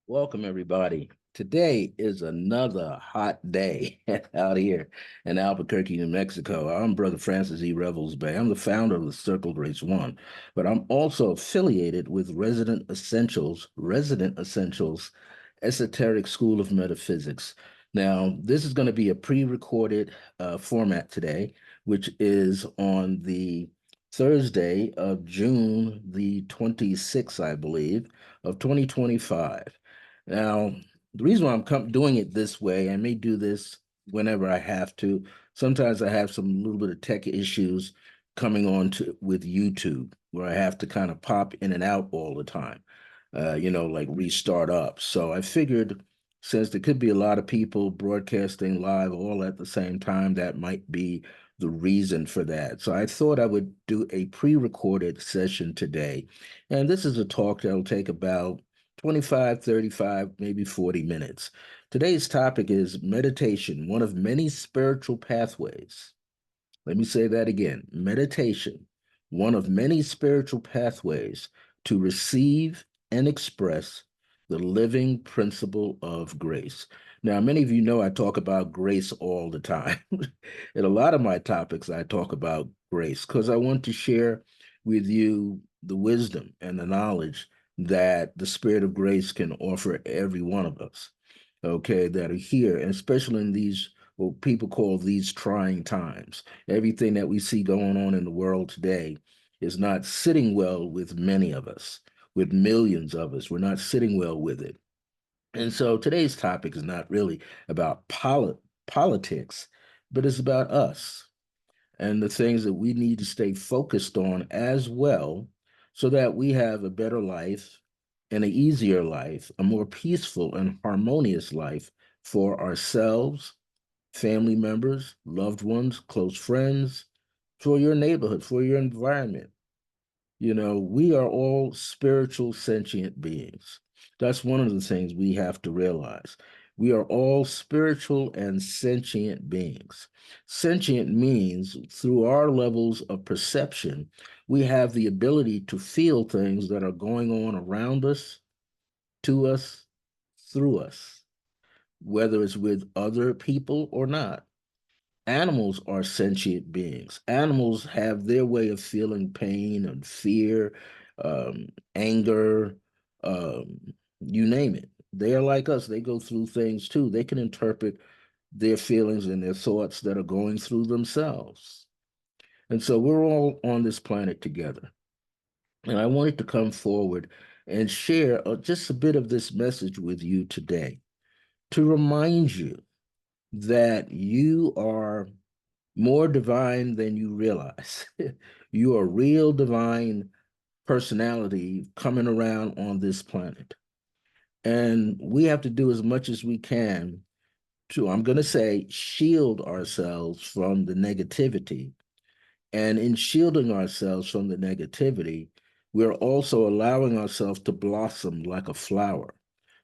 Welcome, everybody. Today is another hot day out here in Albuquerque, New Mexico. I'm Brother Francis E. Revels-Bey. I'm the founder of the Circle Race One, but I'm also affiliated with Resident Essentials Esoteric School of Metaphysics. Now, this is going to be a pre-recorded format today, which is on the Thursday of June the 26th, I believe, of 2025. Now, the reason why I'm doing it this way, I may do this whenever I have to. Sometimes I have some little bit of tech issues coming on to with YouTube where I have to kind of pop in and out all the time, like restart up. So I figured since there could be a lot of people broadcasting live all at the same time, that might be the reason for that. So I thought I would do a pre-recorded session today. And this is a talk that'll take about 25, 35, maybe 40 minutes. Today's topic is meditation, one of many spiritual pathways. Let me say that again. Meditation, one of many spiritual pathways to receive and express the living principle of grace. Now, many of you know I talk about grace all the time. In a lot of my topics, I talk about grace because I want to share with you the wisdom and the knowledge that the Spirit of grace can offer every one of us, okay, that are here, and especially in these, what people call these trying times. Everything that we see going on in the world today is not sitting well with many of us, with millions of us. We're not sitting well with it. And so today's topic is not really about politics, but it's about us and the things that we need to stay focused on as well so that we have a better life and an easier life, a more peaceful and harmonious life for ourselves, family members, loved ones, close friends, for your neighborhood, for your environment. We are all spiritual sentient beings. That's one of the things we have to realize. We are all spiritual and sentient beings. Sentient means through our levels of perception, we have the ability to feel things that are going on around us, to us, through us, whether it's with other people or not. Animals are sentient beings. Animals have their way of feeling pain and fear, anger, um, you name it. They are like us. They go through things too. They can interpret their feelings and their thoughts that are going through themselves. And so we're all on this planet together. And I wanted to come forward and share just a bit of this message with you today to remind you that you are more divine than you realize. You are real divine personality coming around on this planet. And we have to do as much as we can to, I'm going to say, shield ourselves from the negativity. And in shielding ourselves from the negativity, we're also allowing ourselves to blossom like a flower,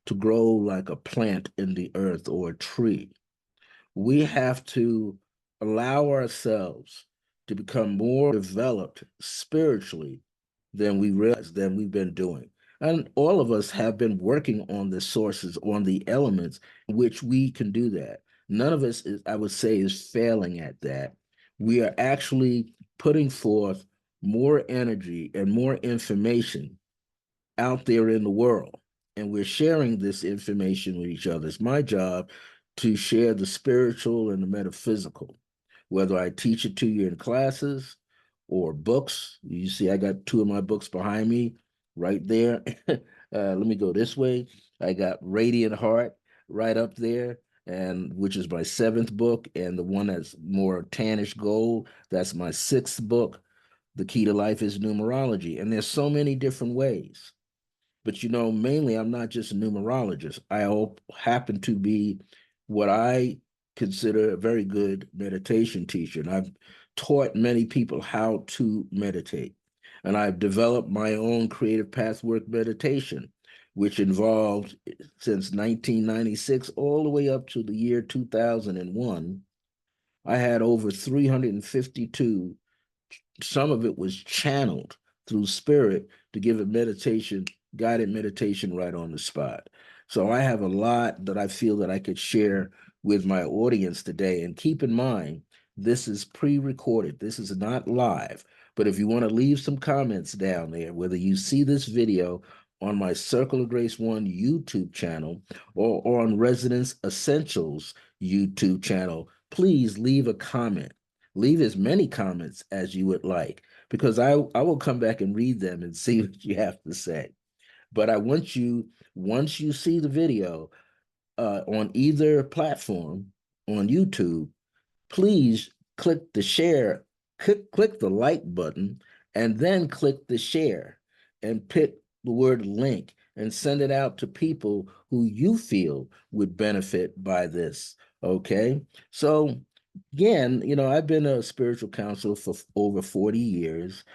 to grow like a plant in the earth or a tree. We have to allow ourselves to become more developed spiritually than we realize than we've been doing. And all of us have been working on the sources, on the elements in which we can do that. None of us, I would say, is failing at that. We are actually putting forth more energy and more information out there in the world. And we're sharing this information with each other. It's my job to share the spiritual and the metaphysical, whether I teach it to you in classes or books. You see, I got two of my books behind me right there. Let me go this way. I got Radiant Heart right up there, and which is my seventh book, and the one that's more tannish gold, that's my sixth book. The Key to Life is Numerology. And there's so many different ways. But mainly I'm not just a numerologist. I happen to be what I consider a very good meditation teacher. And I've taught many people how to meditate. And I've developed my own creative pathwork meditation, which involved since 1996 all the way up to the year 2001. I had over 352. Some of it was channeled through spirit to give a meditation, guided meditation right on the spot. So I have a lot that I feel that I could share with my audience today. And keep in mind, this is pre-recorded. This is not live. But if you want to leave some comments down there, whether you see this video on my Circle of Grace One YouTube channel or on Residence Essentials YouTube channel, please leave a comment. Leave as many comments as you would like, because I will come back and read them and see what you have to say. But I want you, once you see the video on either platform, on YouTube, please click the share, click the like button, and then click the share and pick the word link and send it out to people who you feel would benefit by this. Okay. So again, I've been a spiritual counselor for over 40 years,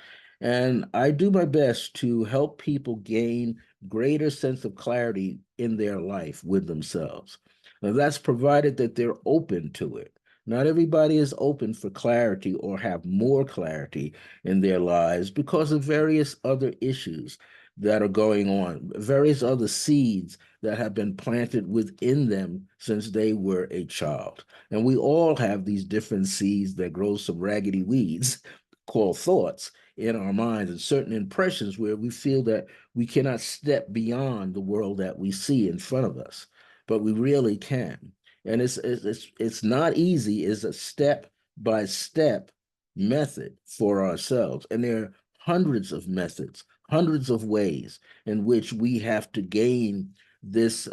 and I do my best to help people gain greater sense of clarity in their life with themselves. Now, that's provided that they're open to it. Not everybody is open for clarity or have more clarity in their lives because of various other issues that are going on, various other seeds that have been planted within them since they were a child. And we all have these different seeds that grow some raggedy weeds called thoughts in our minds, and certain impressions where we feel that we cannot step beyond the world that we see in front of us, but we really can. And it's not easy. It's a step by step method for ourselves, and there are hundreds of methods, hundreds of ways in which we have to gain this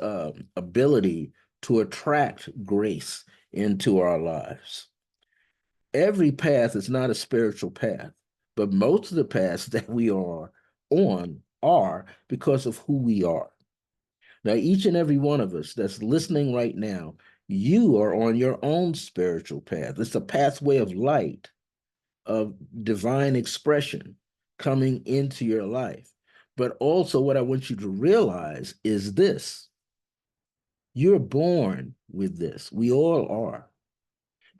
ability to attract grace into our lives. Every path is not a spiritual path, but most of the paths that we are on are because of who we are. Now, each and every one of us that's listening right now, you are on your own spiritual path. It's a pathway of light, of divine expression coming into your life. But also, what I want you to realize is this: you're born with this. We all are,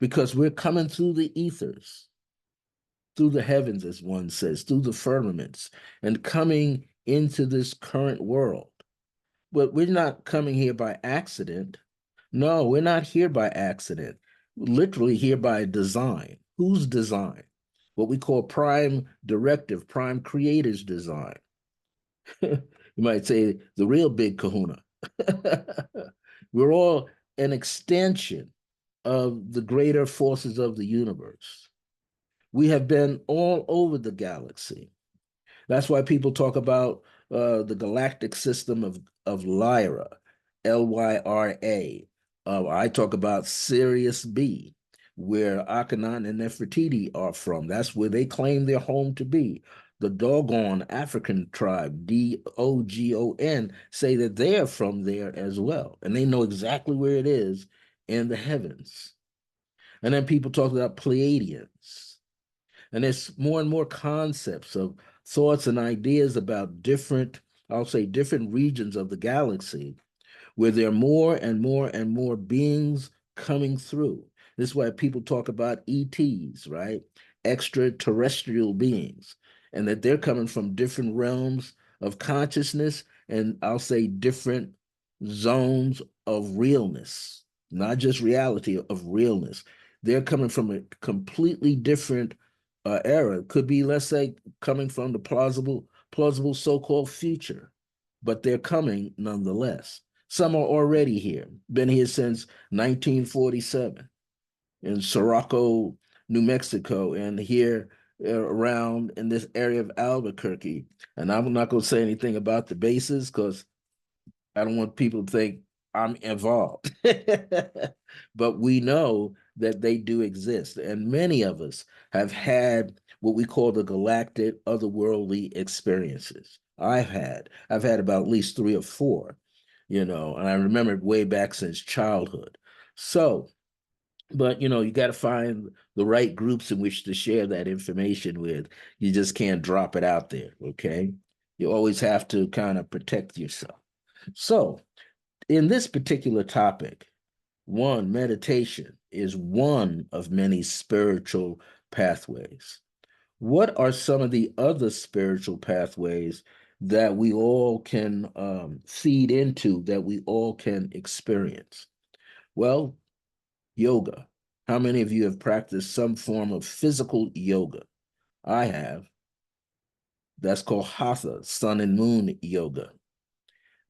because we're coming through the ethers, through the heavens, as one says, through the firmaments, and coming into this current world. But we're not coming here by accident. No, we're not here by accident. We're literally here by design. Whose design? What we call prime directive, prime creator's design. You might say the real big kahuna. We're all an extension of the greater forces of the universe. We have been all over the galaxy. That's why people talk about the galactic system of Lyra, Lyra. I talk about Sirius B, where Akhenaten and Nefertiti are from. That's where they claim their home to be. The Dogon African tribe, Dogon, say that they are from there as well, and they know exactly where it is in the heavens. And then people talk about Pleiadians. And there's more and more concepts of thoughts and ideas about different, I'll say, different regions of the galaxy, where there are more and more and more beings coming through. This is why people talk about ETs, right? Extraterrestrial beings, and that they're coming from different realms of consciousness, and I'll say different zones of realness, not just reality, of realness. They're coming from a completely different era. Could be, let's say, coming from the plausible so-called future, but they're coming nonetheless. Some are already here, been here since 1947 in Sirocco, New Mexico, and here around in this area of Albuquerque. And I'm not going to say anything about the bases because I don't want people to think I'm involved. But we know that they do exist. And many of us have had what we call the galactic otherworldly experiences. I've had about at least three or four, and I remember way back since childhood. So, but you got to find the right groups in which to share that information with. You just can't drop it out there, okay? You always have to kind of protect yourself. So, in this particular topic, one, meditation is one of many spiritual pathways. What are some of the other spiritual pathways that we all can feed into, that we all can experience? Well, yoga. How many of you have practiced some form of physical yoga? I have. That's called hatha, sun and moon yoga.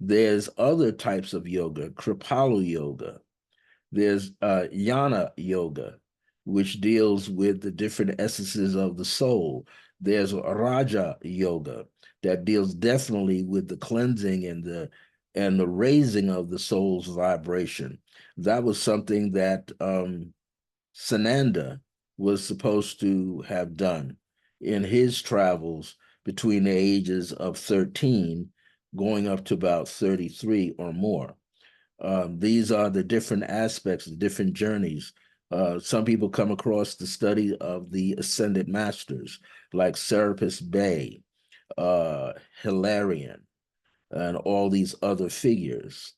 There's other types of yoga, Kripalu yoga. There's Jnana yoga, which deals with the different essences of the soul. There's Raja yoga that deals definitely with the cleansing and the raising of the soul's vibration. That was something that Sananda was supposed to have done in his travels between the ages of 13 going up to about 33 or more. These are the different aspects, the different journeys. Some people come across the study of the ascended masters like Revels-Bey, Hilarion, and all these other figures.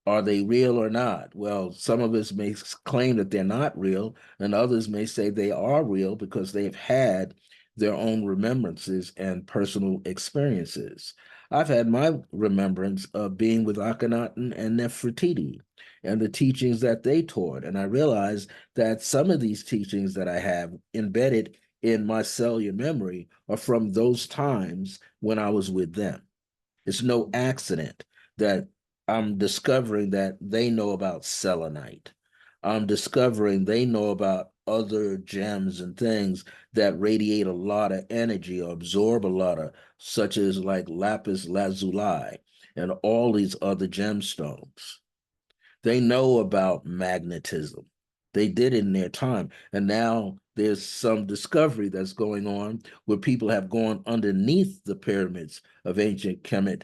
Are they real or not? Well, some of us may claim that they're not real, and others may say they are real because they've had their own remembrances and personal experiences. I've had my remembrance of being with Akhenaten and Nefertiti and the teachings that they taught. And I realized that some of these teachings that I have embedded in my cellular memory are from those times when I was with them. It's no accident that I'm discovering that they know about selenite. I'm discovering they know about other gems and things that radiate a lot of energy or absorb a lot of, such as like lapis lazuli and all these other gemstones. They know about magnetism. They did it in their time. And now there's some discovery that's going on where people have gone underneath the pyramids of ancient Kemet,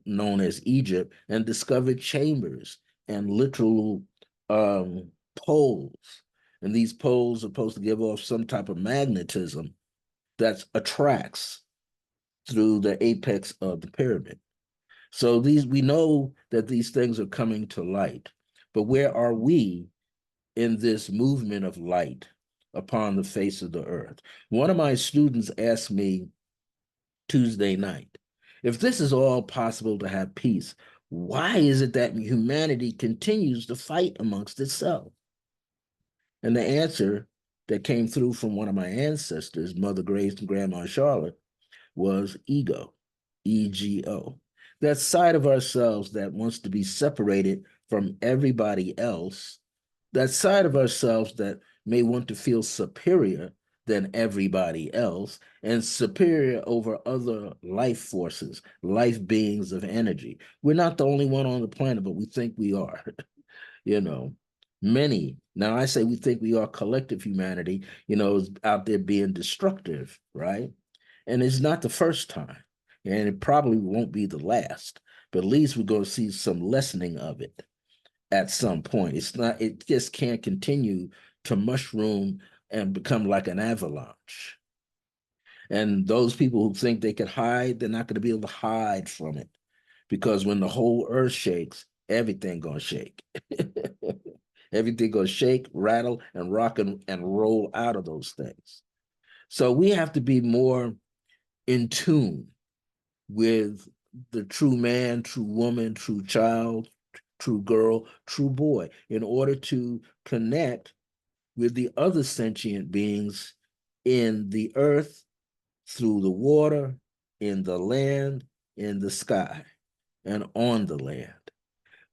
known as Egypt, and discovered chambers and literal poles. And these poles are supposed to give off some type of magnetism that attracts through the apex of the pyramid. So these we know that these things are coming to light, but where are we in this movement of light upon the face of the earth? One of my students asked me Tuesday night, if this is all possible to have peace, why is it that humanity continues to fight amongst itself? And the answer that came through from one of my ancestors, Mother Grace and Grandma Charlotte, was ego, ego. That side of ourselves that wants to be separated from everybody else, that side of ourselves that may want to feel superior than everybody else and superior over other life forces, life beings of energy. We're not the only one on the planet, but we think we are. you know, Many. Now I say we think we are collective humanity, is out there being destructive, right? And it's not the first time, and it probably won't be the last, but at least we're going to see some lessening of it at some point. It just can't continue to mushroom and become like an avalanche. And those people who think they could hide, they're not going to be able to hide from it because when the whole earth shakes, everything going to shake. Everything going to shake, rattle, and rock and roll out of those things. So we have to be more in tune with the true man, true woman, true child, true girl, true boy, in order to connect with the other sentient beings in the earth, through the water, in the land, in the sky, and on the land.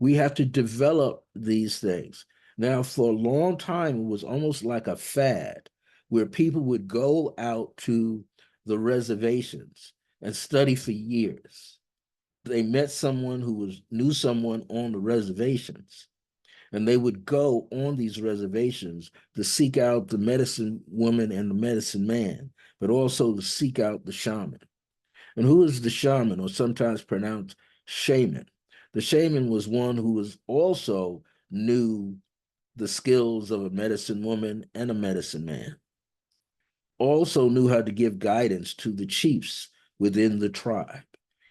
We have to develop these things. Now, for a long time, it was almost like a fad where people would go out to the reservations and study for years. They met someone who knew someone on the reservations, and they would go on these reservations to seek out the medicine woman and the medicine man, but also to seek out the shaman. And who is the shaman, or sometimes pronounced shaman? The shaman was one who was also knew the skills of a medicine woman and a medicine man, also knew how to give guidance to the chiefs within the tribe.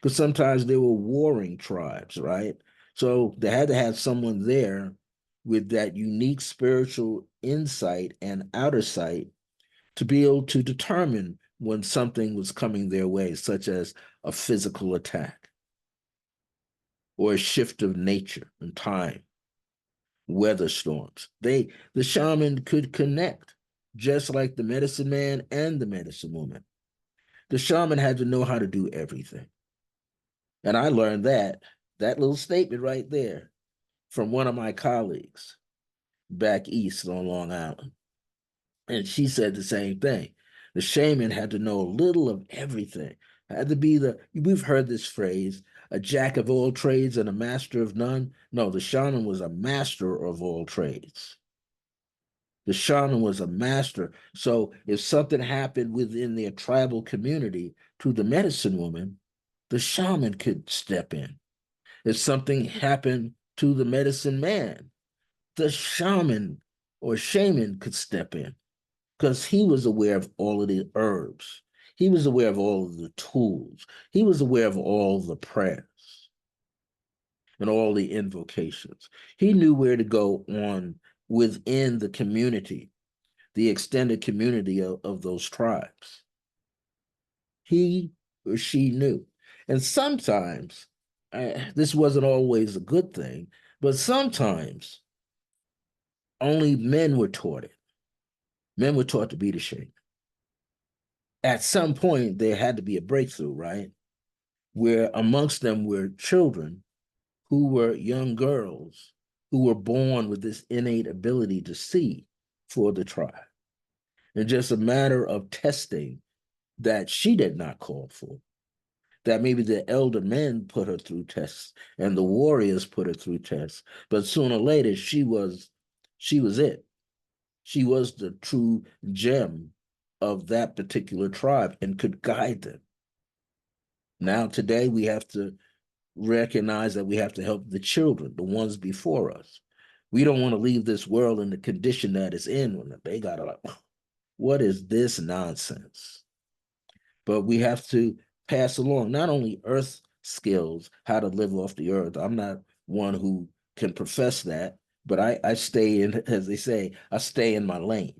Because sometimes they were warring tribes, right? So they had to have someone there with that unique spiritual insight and outer sight to be able to determine when something was coming their way, such as a physical attack or a shift of nature and time, weather storms. The shaman could connect just like the medicine man and the medicine woman. The shaman had to know how to do everything. And I learned that little statement right there from one of my colleagues back east on Long Island. And she said the same thing. The shaman had to know a little of everything. Had to be we've heard this phrase, a jack of all trades and a master of none. No, the shaman was a master of all trades. The shaman was a master. So if something happened within their tribal community to the medicine woman, the shaman could step in. If something happened to the medicine man, the shaman or shaman could step in because he was aware of all of the herbs. He was aware of all of the tools. He was aware of all the prayers and all the invocations. He knew where to go on within the community, the extended community of those tribes. He or she knew. And sometimes, this wasn't always a good thing, but sometimes only men were taught it. Men were taught to be the shaman. At some point, there had to be a breakthrough, right? Where amongst them were children who were young girls who were born with this innate ability to see for the tribe. And just a matter of testing that she did not call for, that maybe the elder men put her through tests and the warriors put her through tests, but sooner or later she was it. She was the true gem of that particular tribe and could guide them. Now today we have to recognize that we have to help the children, the ones before us. We don't want to leave this world in the condition that it's in when they got like, what is this nonsense? But we have to pass along not only earth skills, how to live off the earth. I'm not one who can profess that, but I stay in, as they say, I stay in my lane.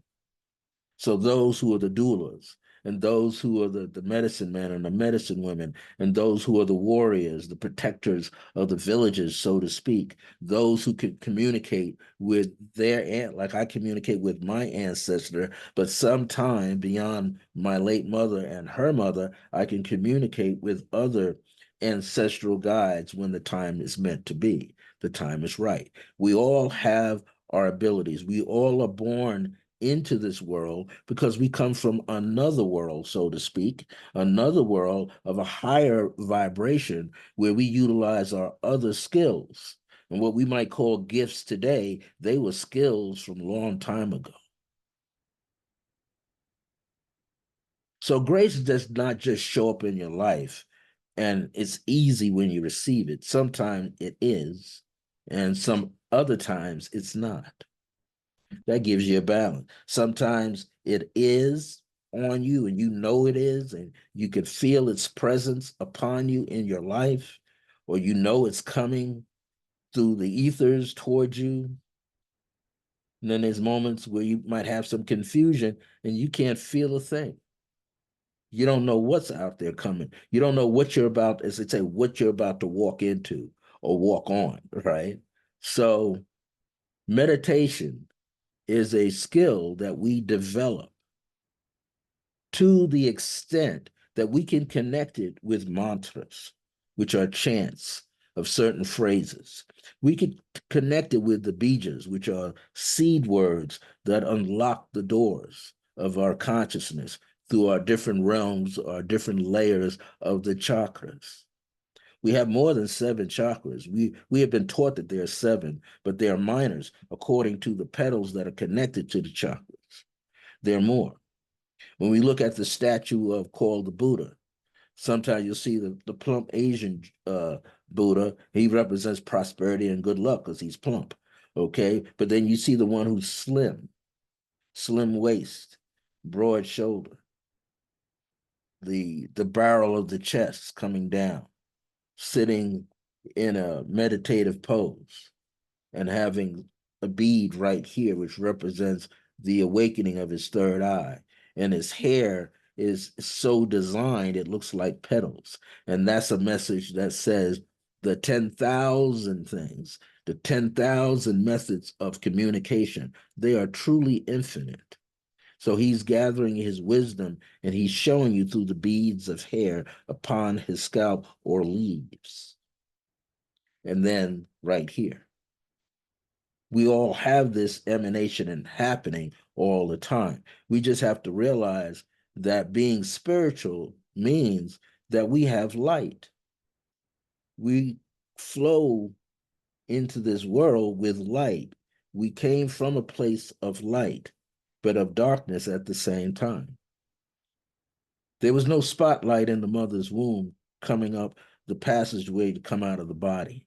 So those who are the doulas, and those who are the medicine men and the medicine women, and those who are the warriors, the protectors of the villages, so to speak, those who can communicate with their aunt, like I communicate with my ancestor, but sometime beyond my late mother and her mother, I can communicate with other ancestral guides when the time is meant to be. The time is right. We all have our abilities. We all are born into this world because we come from another world, so to speak, another world of a higher vibration where we utilize our other skills. And what we might call gifts today, they were skills from a long time ago. So grace does not just show up in your life and it's easy when you receive it. Sometimes it is, and some other times it's not. That gives you a balance. Sometimes it is on you and you know it is, and you can feel its presence upon you in your life, or you know it's coming through the ethers towards you. And then there's moments where you might have some confusion and you can't feel a thing. You don't know what's out there coming. You don't know what you're about, as they say, what you're about to walk into or walk on, right? So meditation is a skill that we develop to the extent that we can connect it with mantras, which are chants of certain phrases. We could connect it with the bijas, which are seed words that unlock the doors of our consciousness through our different realms, our different layers of the chakras. We have more than 7 chakras. We have been taught that there are 7, but they are minors according to the petals that are connected to the chakras. There are more. When we look at the statue of called the Buddha, sometimes you'll see the plump Asian Buddha. He represents prosperity and good luck because he's plump. Okay. But then you see the one who's slim, slim waist, broad shoulder, the barrel of the chest coming down, sitting in a meditative pose and having a bead right here, which represents the awakening of his third eye. And his hair is so designed it looks like petals. And that's a message that says the 10,000 things, the 10,000 methods of communication, they are truly infinite. So he's gathering his wisdom and he's showing you through the beads of hair upon his scalp or leaves. And then right here, we all have this emanation and happening all the time. We just have to realize that being spiritual means that we have light. We flow into this world with light. We came from a place of light, but of darkness at the same time. There was no spotlight in the mother's womb coming up the passageway to come out of the body.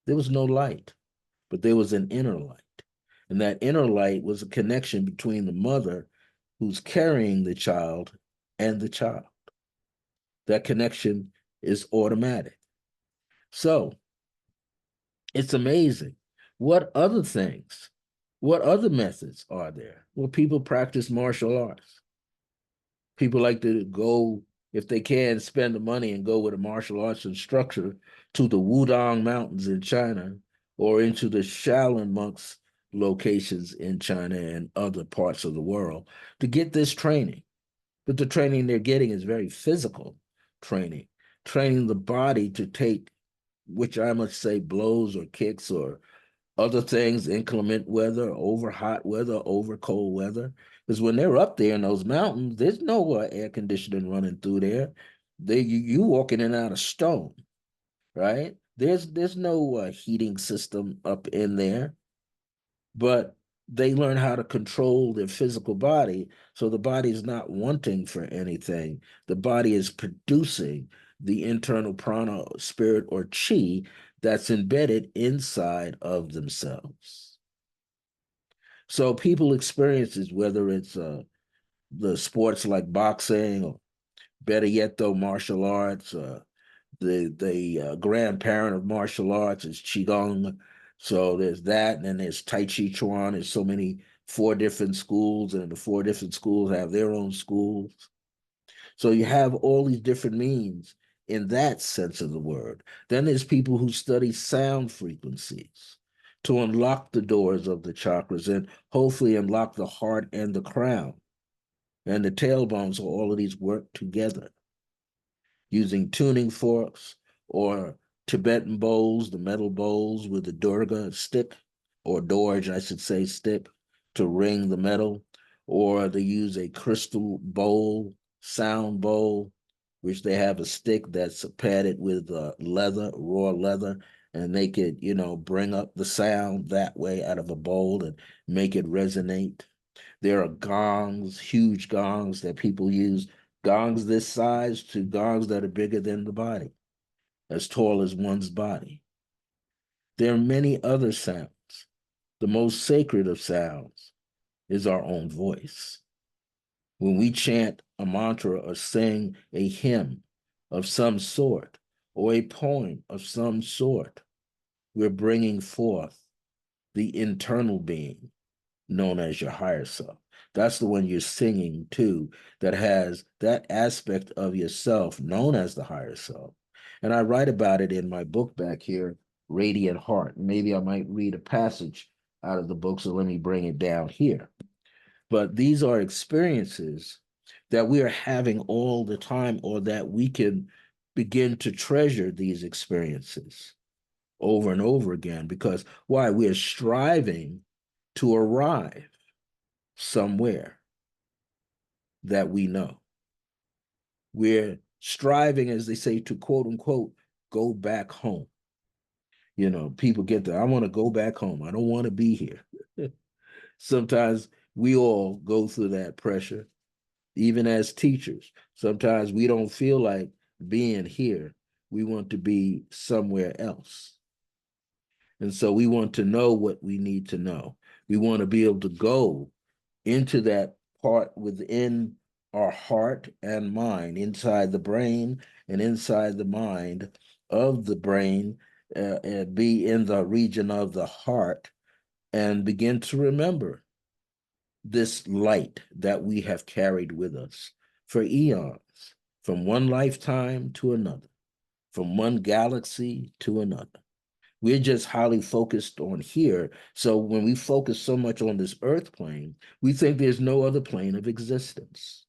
There was no light, but there was an inner light. And that inner light was a connection between the mother who's carrying the child and the child. That connection is automatic. So it's amazing. What other methods are there? Well, people practice martial arts. People like to go, if they can, spend the money and go with a martial arts instructor to the Wudang Mountains in China or into the Shaolin monks locations in China and other parts of the world to get this training. But the training they're getting is very physical training, training the body to take, which I must say, blows or kicks or other things, inclement weather, over hot weather, over cold weather. Because when they're up there in those mountains, there's no air conditioning running through there. You walking in and out of stone, right? There's no heating system up in there, but they learn how to control their physical body, so the body is not wanting for anything. The body is producing the internal prana, spirit, or chi that's embedded inside of themselves. So people experiences, whether it's the sports like boxing, or better yet, though, martial arts. The grandparent of martial arts is qigong. So there's that, and then there's Tai Chi Chuan. There's so many 4 different schools, and the 4 different schools have their own schools. So you have all these different means in that sense of the word. Then there's people who study sound frequencies to unlock the doors of the chakras and hopefully unlock the heart and the crown and the tailbone. So all of these work together using tuning forks or Tibetan bowls, the metal bowls with the Durga stick, or Dorj, I should say, stick to ring the metal, or they use a crystal bowl, sound bowl, which they have a stick that's padded with leather, raw leather, and they could, bring up the sound that way out of a bowl and make it resonate. There are gongs, huge gongs that people use, gongs this size to gongs that are bigger than the body, as tall as one's body. There are many other sounds. The most sacred of sounds is our own voice. When we chant a mantra or sing a hymn of some sort or a poem of some sort, we're bringing forth the internal being known as your higher self. That's the one you're singing to, that has that aspect of yourself known as the higher self. And I write about it in my book back here, Radiant Heart. Maybe I might read a passage out of the book, so let me bring it down here. But these are experiences that we are having all the time, or that we can begin to treasure these experiences over and over again. Because why? We're striving to arrive somewhere that we know. We're striving, as they say, to quote unquote, go back home. People get there. I want to go back home. I don't want to be here. Sometimes we all go through that pressure, even as teachers. Sometimes we don't feel like being here. We want to be somewhere else. And so we want to know what we need to know. We want to be able to go into that part within our heart and mind, inside the brain and inside the mind of the brain, be in the region of the heart, and begin to remember this light that we have carried with us for eons, from one lifetime to another, from one galaxy to another. We're just highly focused on here. So when we focus so much on this earth plane, we think there's no other plane of existence.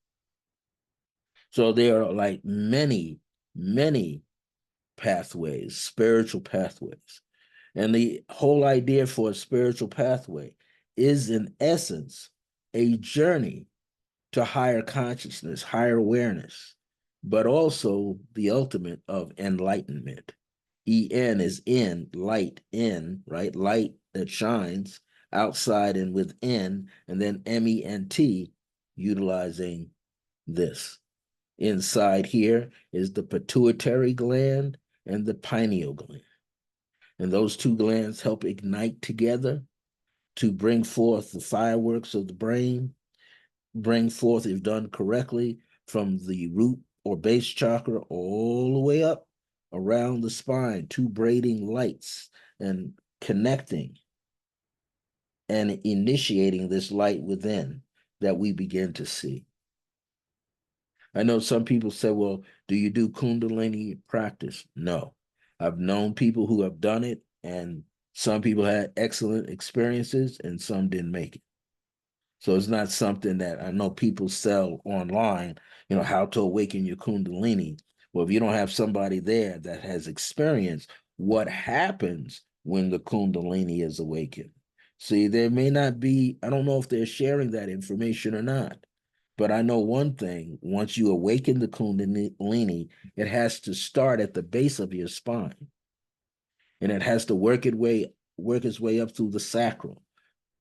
So there are like many, many pathways, spiritual pathways. And the whole idea for a spiritual pathway is, in essence, a journey to higher consciousness, higher awareness, but also the ultimate of enlightenment. En is in, light, in, right? Light that shines outside and within, and then ment, utilizing this. Inside here is the pituitary gland and the pineal gland. And those two glands help ignite together to bring forth the fireworks of the brain, bring forth, if done correctly, from the root or base chakra all the way up around the spine, two braiding lights and connecting and initiating this light within that we begin to see. I know some people say, well, do you do Kundalini practice? No. I've known people who have done it, and some people had excellent experiences and some didn't make it. So it's not something that I know people sell online, how to awaken your Kundalini. Well, if you don't have somebody there that has experienced what happens when the Kundalini is awakened. See, there may not be, I don't know if they're sharing that information or not. But I know one thing, once you awaken the Kundalini, it has to start at the base of your spine. And it has to work its way up through the sacral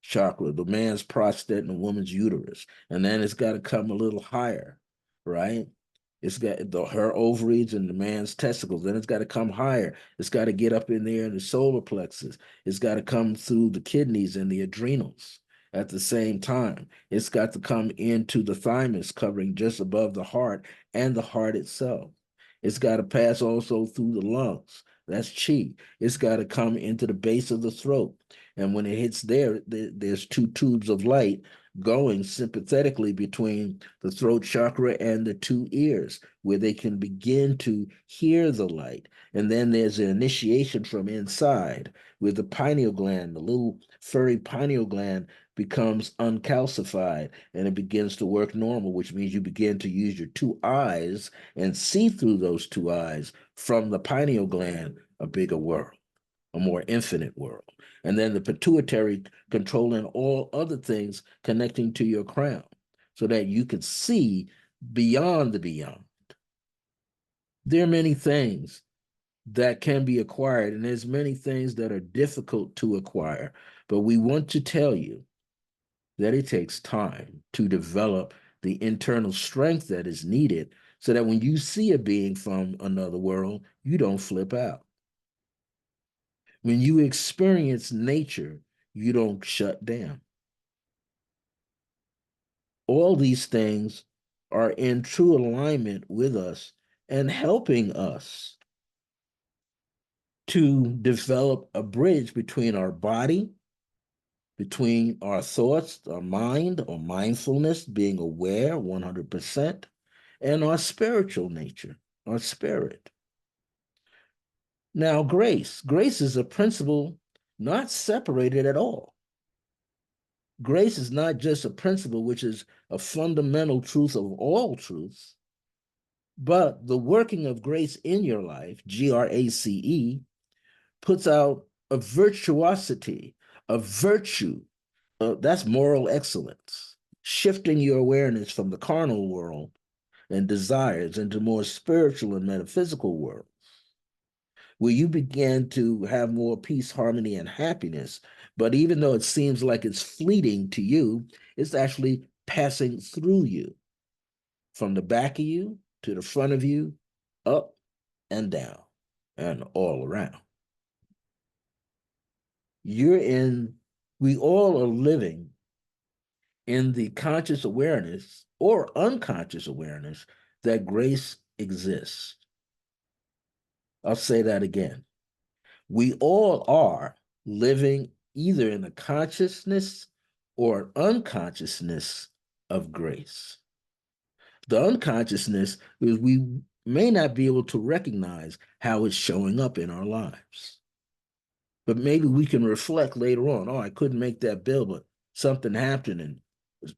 chakra, the man's prostate and the woman's uterus. And then it's got to come a little higher, right? It's got her ovaries and the man's testicles. Then it's got to come higher. It's got to get up in there in the solar plexus. It's got to come through the kidneys and the adrenals at the same time. It's got to come into the thymus, covering just above the heart and the heart itself. It's got to pass also through the lungs. That's chi. It's got to come into the base of the throat. And when it hits there's two tubes of light going sympathetically between the throat chakra and the two ears, where they can begin to hear the light. And then there's an initiation from inside, where the pineal gland, the little furry pineal gland, becomes uncalcified and it begins to work normal, which means you begin to use your two eyes and see through those two eyes from the pineal gland a bigger world, a more infinite world. And then the pituitary controlling all other things connecting to your crown so that you could see beyond the beyond. There are many things that can be acquired, and there's many things that are difficult to acquire, but we want to tell you that it takes time to develop the internal strength that is needed so that when you see a being from another world, you don't flip out. When you experience nature, you don't shut down. All these things are in true alignment with us and helping us to develop a bridge between our body, between our thoughts, our mind, or mindfulness, being aware 100%, and our spiritual nature, our spirit. Now, grace is a principle not separated at all. Grace is not just a principle, which is a fundamental truth of all truths, but the working of grace in your life, GRACE, puts out a virtuosity, a virtue. That's moral excellence, shifting your awareness from the carnal world and desires into more spiritual and metaphysical world, where you begin to have more peace, harmony, and happiness. But even though it seems like it's fleeting to you, it's actually passing through you from the back of you to the front of you, up and down, and all around. We all are living in the conscious awareness or unconscious awareness that grace exists. I'll say that again. We all are living either in a consciousness or an unconsciousness of grace. The unconsciousness is we may not be able to recognize how it's showing up in our lives. But maybe we can reflect later on. Oh, I couldn't make that bill, but something happened and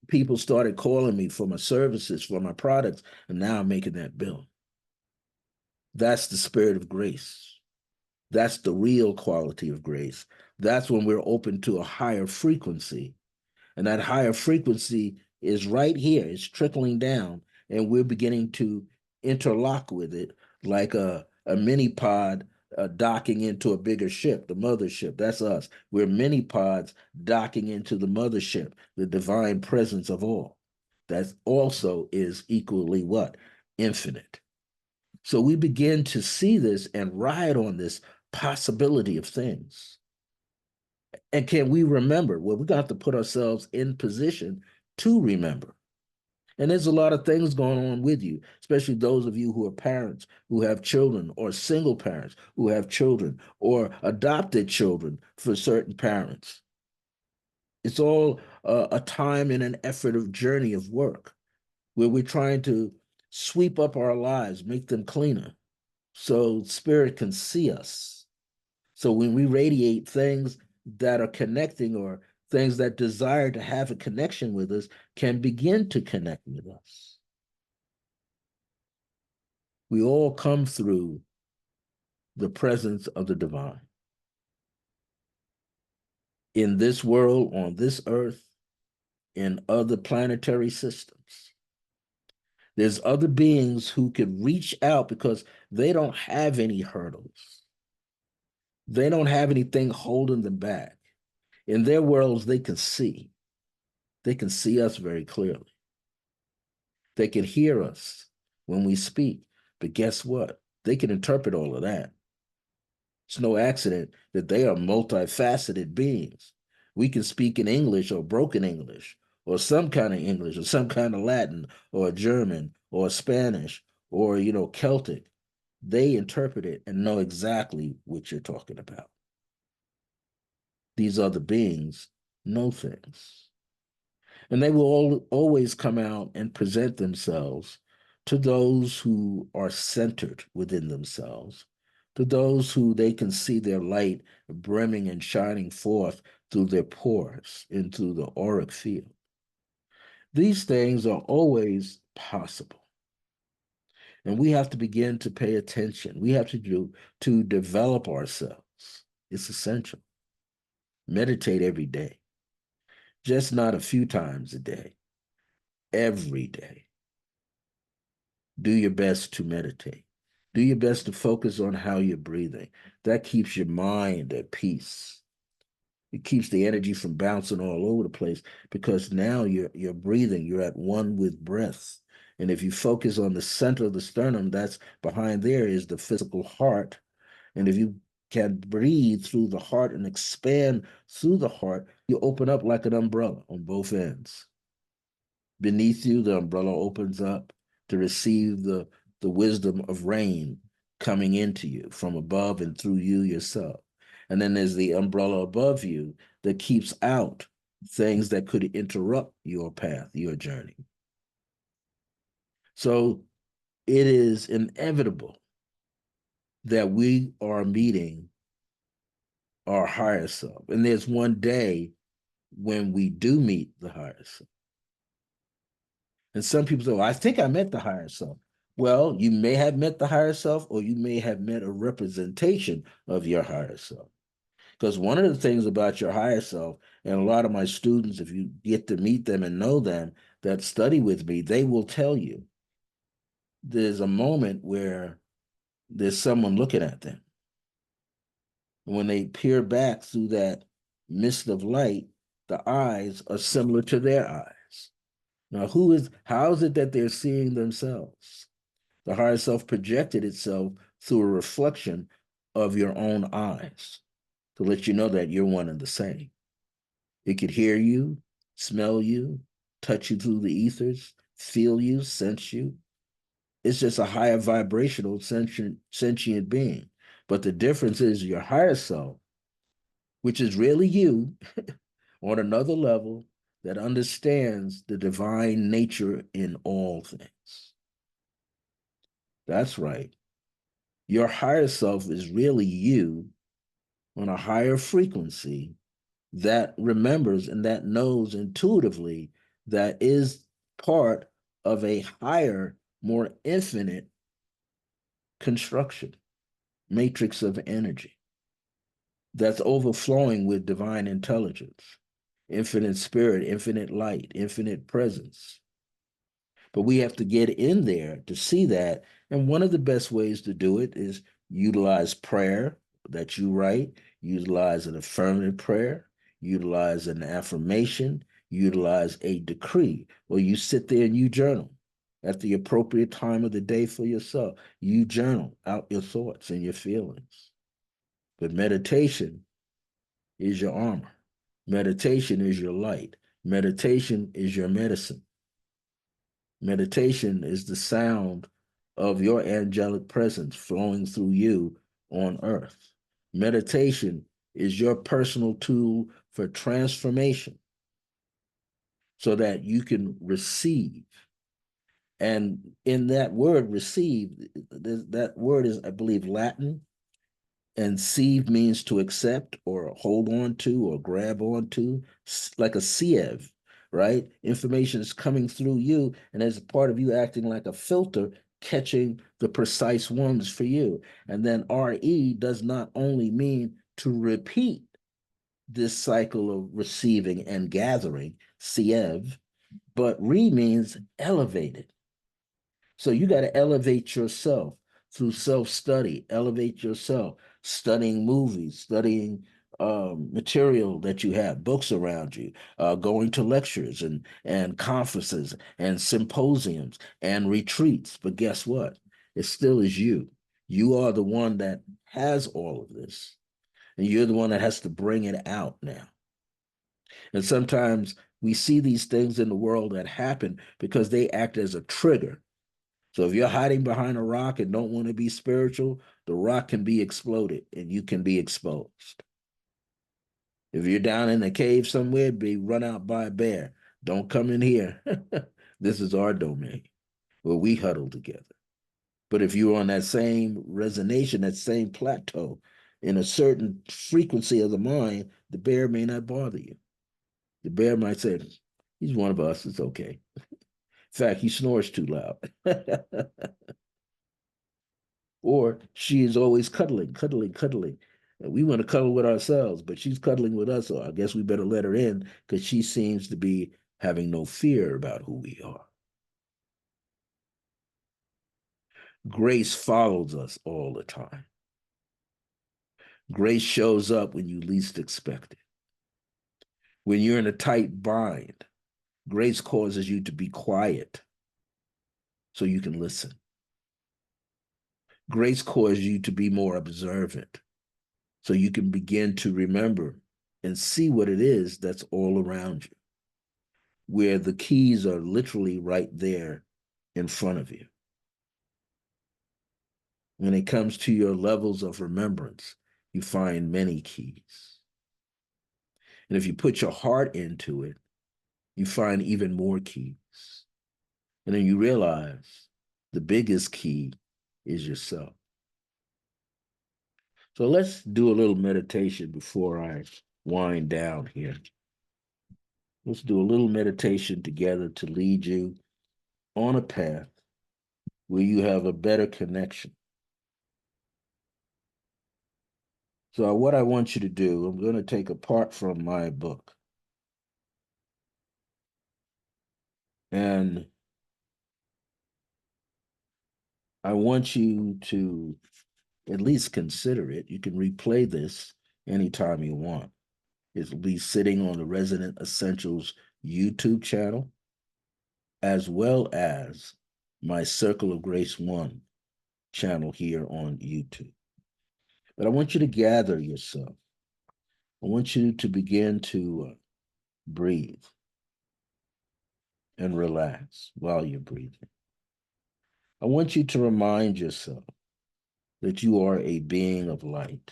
people started calling me for my services, for my products, and now I'm making that bill. That's the spirit of grace. That's the real quality of grace. That's when we're open to a higher frequency. And that higher frequency is right here. It's trickling down, and we're beginning to interlock with it like a mini pod docking into a bigger ship, the mothership. That's us. We're mini pods docking into the mothership, the divine presence of all. That also is equally what? Infinite. So we begin to see this and ride on this possibility of things. And can we remember? Well, we got to put ourselves in position to remember. And there's a lot of things going on with you, especially those of you who are parents, who have children, or single parents who have children, or adopted children for certain parents. It's all a time and an effort of journey of work where we're trying to sweep up our lives, make them cleaner, so spirit can see us. So when we radiate things that are connecting or things that desire to have a connection with us can begin to connect with us. We all come through the presence of the divine. In this world, on this earth, in other planetary systems. There's other beings who could reach out because they don't have any hurdles. They don't have anything holding them back. In their worlds, they can see. They can see us very clearly. They can hear us when we speak. But guess what? They can interpret all of that. It's no accident that they are multifaceted beings. We can speak in English or broken English or some kind of English or some kind of Latin or German or Spanish or, Celtic. They interpret it and know exactly what you're talking about. These other beings know things. And they will always come out and present themselves to those who are centered within themselves, to those who they can see their light brimming and shining forth through their pores into the auric field. These things are always possible. And we have to begin to pay attention. We have to do to develop ourselves. It's essential. Meditate every day, just not a few times a day, every day. Do your best to meditate. Do your best to focus on how you're breathing. That keeps your mind at peace. It keeps the energy from bouncing all over the place because now you're breathing, you're at one with breath. And if you focus on the center of the sternum, that's behind there is the physical heart. And if you can breathe through the heart and expand through the heart, you open up like an umbrella on both ends. Beneath you, the umbrella opens up to receive the wisdom of rain coming into you from above and through you yourself. And then there's the umbrella above you that keeps out things that could interrupt your path, your journey. So it is inevitable that we are meeting our higher self. And there's one day when we do meet the higher self. And some people say, well, I think I met the higher self. Well, you may have met the higher self, or you may have met a representation of your higher self. Because one of the things about your higher self, and a lot of my students, if you get to meet them and know them that study with me, they will tell you there's a moment where there's someone looking at them. And when they peer back through that mist of light, the eyes are similar to their eyes. Now, how is it that they're seeing themselves? The higher self projected itself through a reflection of your own eyes to let you know that you're one and the same. It could hear you, smell you, touch you through the ethers, feel you, sense you. It's just a higher vibrational sentient being. But the difference is your higher self, which is really you on another level that understands the divine nature in all things. That's right. Your higher self is really you on a higher frequency that remembers and that knows intuitively that is part of a higher, more infinite construction, matrix of energy that's overflowing with divine intelligence, infinite spirit, infinite light, infinite presence. But we have to get in there to see that. And one of the best ways to do it is utilize prayer that you write, utilize an affirmative prayer, utilize an affirmation, utilize a decree, or you sit there and you journal at the appropriate time of the day for yourself. You journal out your thoughts and your feelings. But meditation is your armor. Meditation is your light. Meditation is your medicine. Meditation is the sound of your angelic presence flowing through you on earth. Meditation is your personal tool for transformation so that you can receive. And in that word, receive, that word is, I believe, Latin. And sieve means to accept or hold on to or grab onto, like a sieve, right? Information is coming through you, and as a part of you acting like a filter, catching the precise ones for you. And then RE does not only mean to repeat this cycle of receiving and gathering, sieve, but re means elevated. So you got to elevate yourself through self-study, elevate yourself, studying movies, studying material that you have, books around you, going to lectures and conferences and symposiums and retreats. But guess what? It still is you. You are the one that has all of this, and you're the one that has to bring it out now. And sometimes we see these things in the world that happen because they act as a trigger. So if you're hiding behind a rock and don't want to be spiritual, the rock can be exploded and you can be exposed. If you're down in a cave somewhere, be run out by a bear. Don't come in here. This is our domain where we huddle together. But if you're on that same resonation, that same plateau, in a certain frequency of the mind, the bear may not bother you. The bear might say, he's one of us, it's okay. In fact, he snores too loud. Or she is always cuddling, cuddling, cuddling. And we want to cuddle with ourselves, but she's cuddling with us. So I guess we better let her in because she seems to be having no fear about who we are. Grace follows us all the time. Grace shows up when you least expect it. When you're in a tight bind, grace causes you to be quiet so you can listen. Grace causes you to be more observant so you can begin to remember and see what it is that's all around you, where the keys are literally right there in front of you. When it comes to your levels of remembrance, you find many keys. And if you put your heart into it, you find even more keys. And then you realize the biggest key is yourself. So let's do a little meditation before I wind down here. Let's do a little meditation together to lead you on a path where you have a better connection. So what I want you to do, I'm going to take a part from my book. And I want you to at least consider it. You can replay this anytime you want. It'll be sitting on the Resident Essentials YouTube channel, as well as my Circle of Grace 1 channel here on YouTube. But I want you to gather yourself. I want you to begin to breathe and relax while you're breathing. I want you to remind yourself that you are a being of light.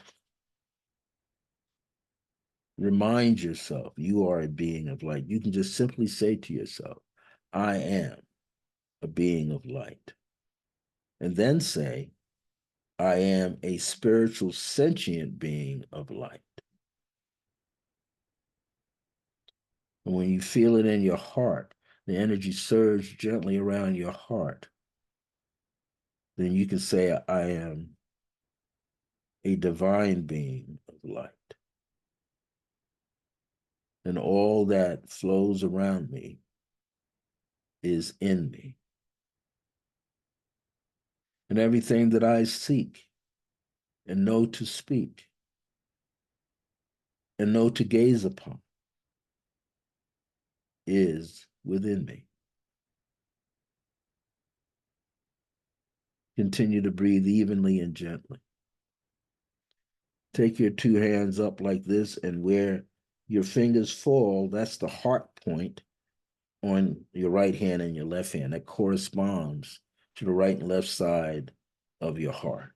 Remind yourself you are a being of light. You can just simply say to yourself, I am a being of light. And then say, I am a spiritual sentient being of light. And when you feel it in your heart, the energy surge gently around your heart, then you can say, I am a divine being of light. And all that flows around me is in me. And everything that I seek and know to speak and know to gaze upon is within me. Continue to breathe evenly and gently. Take your two hands up like this, and where your fingers fall, that's the heart point on your right hand and your left hand. That corresponds to the right and left side of your heart.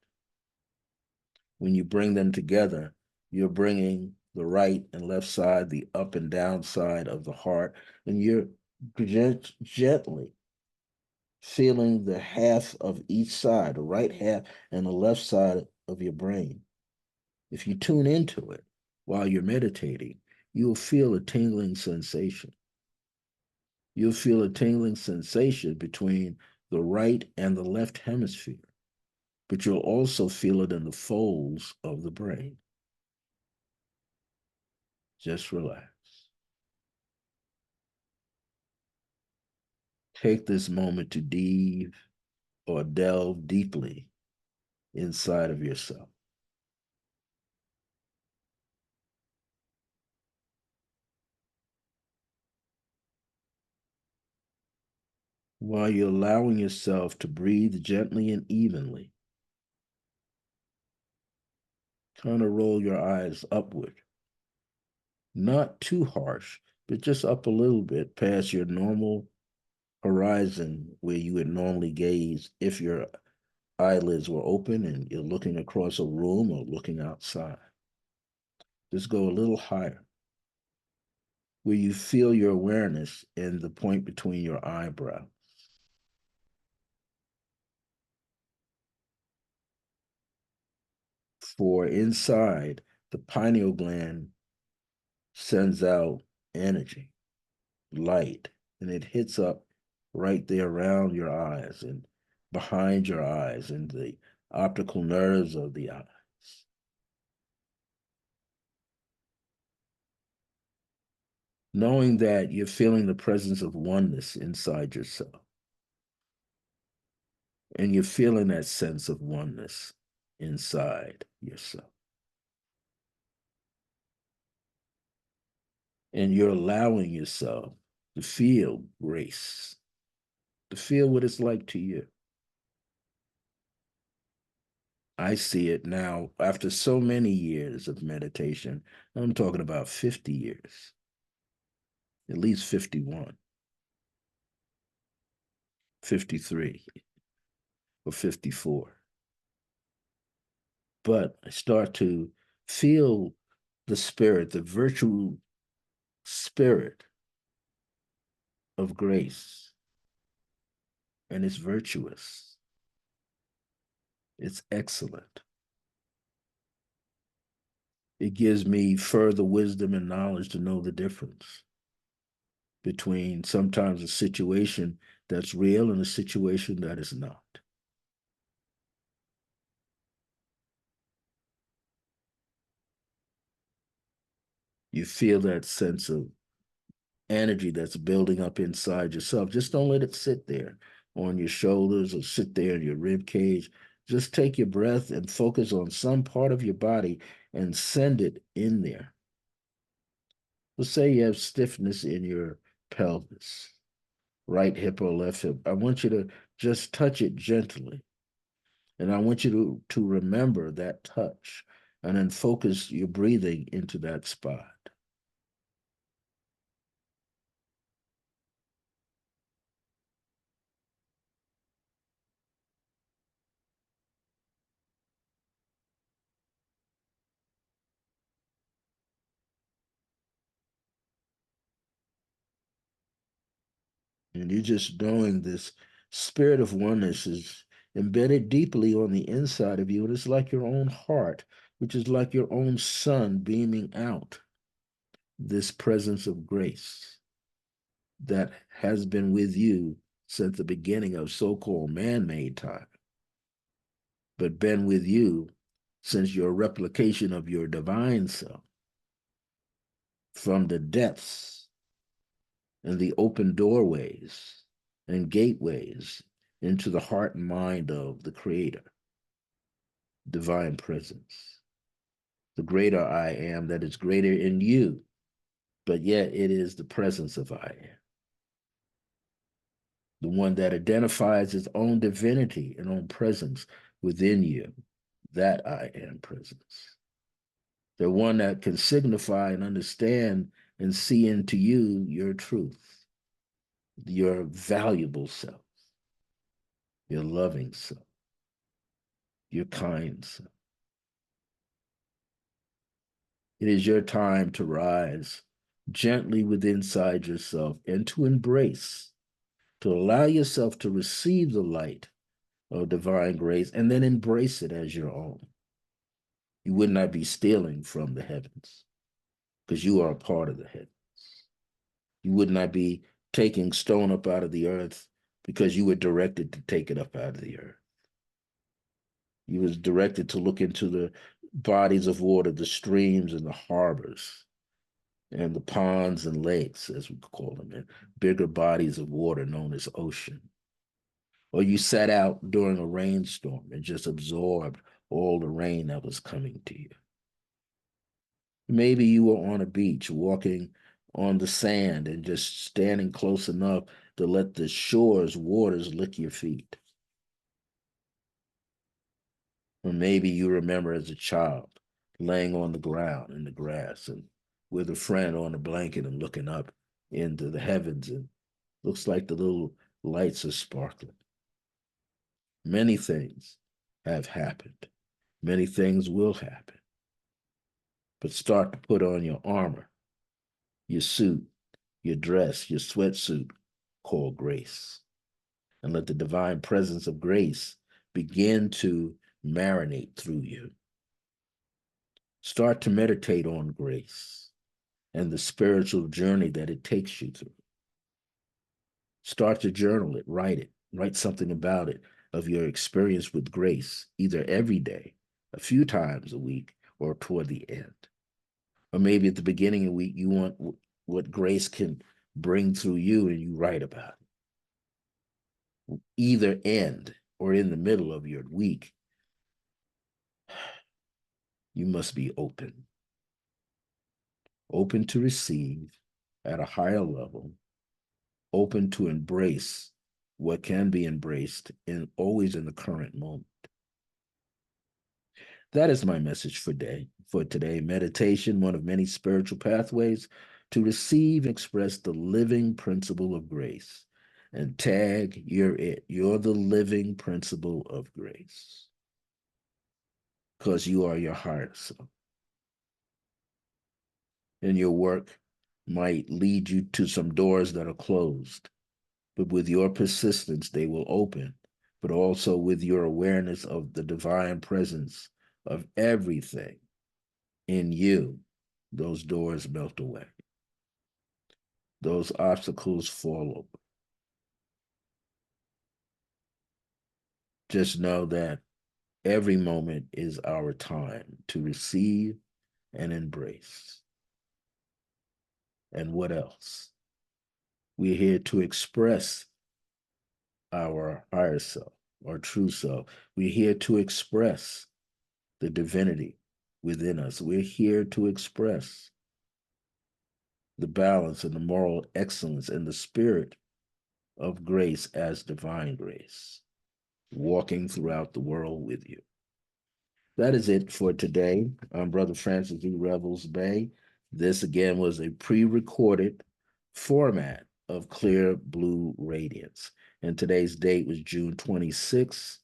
When you bring them together, you're bringing the right and left side, the up and down side of the heart, and you're gently feeling the half of each side, the right half and the left side of your brain. If you tune into it while you're meditating, you'll feel a tingling sensation. You'll feel a tingling sensation between the right and the left hemisphere, but you'll also feel it in the folds of the brain. Just relax. Take this moment to delve deeply inside of yourself. While you're allowing yourself to breathe gently and evenly, kind of roll your eyes upward. Not too harsh, but just up a little bit past your normal horizon where you would normally gaze if your eyelids were open and you're looking across a room or looking outside. Just go a little higher, where you feel your awareness in the point between your eyebrows. For inside, the pineal gland sends out energy, light, and it hits up right there around your eyes and behind your eyes and the optical nerves of the eye. Knowing that you're feeling the presence of oneness inside yourself, and you're feeling that sense of oneness inside yourself. And you're allowing yourself to feel grace, to feel what it's like to you. I see it now after so many years of meditation. I'm talking about 50 years, at least 51, 53, or 54. But I start to feel the spirit, the virtual spirit of grace. And it's virtuous, it's excellent. It gives me further wisdom and knowledge to know the difference between sometimes a situation that's real and a situation that is not. You feel that sense of energy that's building up inside yourself. Just don't let it sit there on your shoulders or sit there in your rib cage. Just take your breath and focus on some part of your body and send it in there. Let's say you have stiffness in your pelvis, right hip or left hip. I want you to just touch it gently. And I want you to remember that touch and then focus your breathing into that spot. And you're just knowing this spirit of oneness is embedded deeply on the inside of you. And it's like your own heart, which is like your own sun beaming out this presence of grace that has been with you since the beginning of so-called man-made time, but been with you since your replication of your divine self from the depths and the open doorways and gateways into the heart and mind of the Creator, divine presence, the greater I am that is greater in you, but yet it is the presence of I am, the one that identifies its own divinity and own presence within you, that I am presence. The one that can signify and understand and see into you your truth, your valuable self, your loving self, your kind self. It is your time to rise gently within inside yourself and to embrace, to allow yourself to receive the light of divine grace and then embrace it as your own. You would not be stealing from the heavens because you are a part of the heavens. You would not be taking stone up out of the earth because you were directed to take it up out of the earth. You was directed to look into the bodies of water, the streams and the harbors and the ponds and lakes, as we call them, and bigger bodies of water known as ocean. Or you sat out during a rainstorm and just absorbed all the rain that was coming to you. Maybe you were on a beach walking on the sand and just standing close enough to let the shore's waters lick your feet. Or maybe you remember as a child laying on the ground in the grass and with a friend on a blanket and looking up into the heavens, and looks like the little lights are sparkling. Many things have happened. Many things will happen. But start to put on your armor, your suit, your dress, your sweatsuit called grace. And let the divine presence of grace begin to marinate through you. Start to meditate on grace and the spiritual journey that it takes you through. Start to journal it, write something about it, of your experience with grace, either every day, a few times a week, or toward the end. Or maybe at the beginning of the week, you want what grace can bring through you and you write about it. Either end or in the middle of your week, you must be open. Open to receive at a higher level, open to embrace what can be embraced and always in the current moment. That is my message for today. Meditation, one of many spiritual pathways to receive and express the living principle of grace. And tag, you're it. You're the living principle of grace because you are your higher self. And your work might lead you to some doors that are closed, but with your persistence, they will open, but also with your awareness of the divine presence of everything in you, those doors melt away. Those obstacles fall over. Just know that every moment is our time to receive and embrace. And what else? We're here to express our higher self, our true self. We're here to express the divinity within us. We're here to express the balance and the moral excellence and the spirit of grace as divine grace, walking throughout the world with you. That is it for today. I'm Brother Francis E. Revels-Bey. This again was a pre-recorded format of Clear Blue Radiance. And today's date was June 26,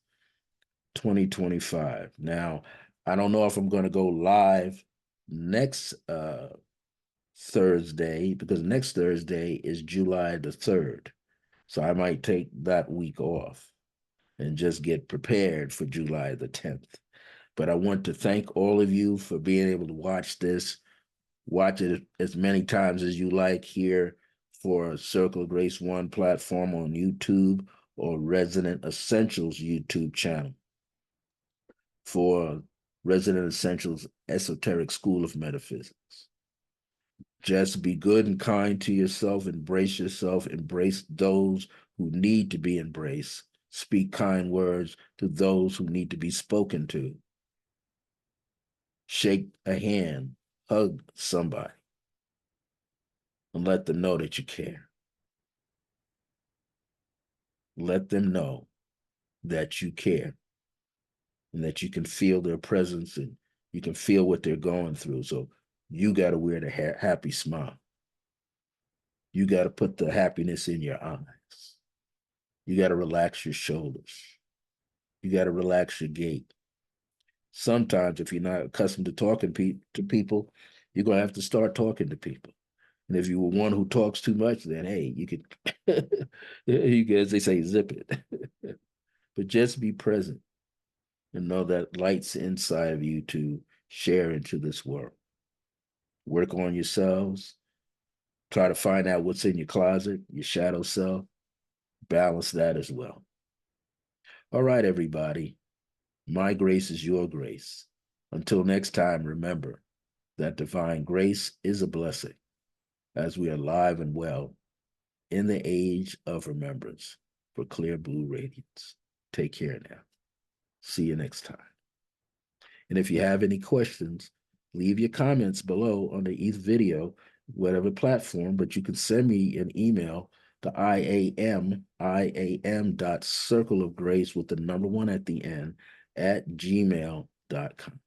2025. Now, I don't know if I'm going to go live next Thursday, because next Thursday is July the 3rd. So I might take that week off. and just get prepared for July the 10th. But I want to thank all of you for being able to watch this. Watch it as many times as you like here for Circle of Grace One platform on YouTube or Resident Essentials YouTube channel for Resident Essentials Esoteric School of Metaphysics. Just be good and kind to yourself, embrace those who need to be embraced, speak kind words to those who need to be spoken to. Shake a hand, hug somebody, and let them know that you care. Let them know that you care and that you can feel their presence and you can feel what they're going through. So you got to wear the happy smile. You got to put the happiness in your eyes. You got to relax your shoulders. You got to relax your gait. Sometimes, if you're not accustomed to talking to people, you're going to have to start talking to people. And if you were one who talks too much, then hey, you could, you can, as they say, zip it. But just be present and know that light's inside of you to share into this world. Work on yourselves. Try to find out what's in your closet, your shadow self. Balance that as well. All right, everybody. My grace is your grace. Until next time, remember that divine grace is a blessing as we are alive and well in the age of remembrance for clear blue radiance. Take care now. See you next time. And if you have any questions, leave your comments below under each video, whatever platform, but you can send me an email to iam.circleofgrace with the number 1 at the end @gmail.com.